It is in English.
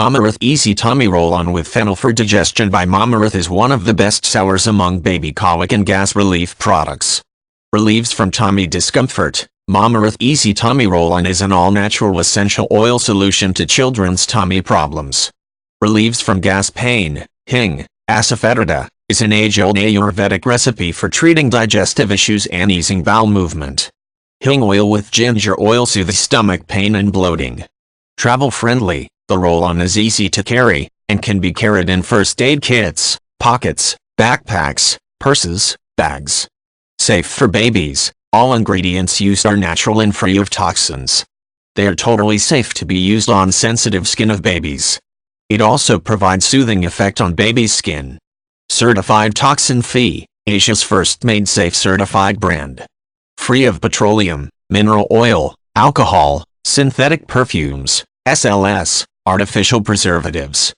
Mamaearth Easy Tummy Roll-On with Fennel for Digestion by Mamaearth is one of the best sellers among baby colic and gas relief products. Relieves from tummy discomfort. Mamaearth Easy Tummy Roll-On is an all-natural essential oil solution to children's tummy problems. Relieves from gas pain. Hing asafoetida is an age-old Ayurvedic recipe for treating digestive issues and easing bowel movement. Hing oil with ginger oil soothes stomach pain and bloating. Travel-friendly. The roll-on is easy to carry, and can be carried in first aid kits, pockets, backpacks, purses, bags. Safe for babies. All ingredients used are natural and free of toxins. They are totally safe to be used on sensitive skin of babies. It also provides soothing effect on baby's skin. Certified toxin-free, Asia's first made safe certified brand. Free of petroleum, mineral oil, alcohol, synthetic perfumes, SLS, artificial preservatives.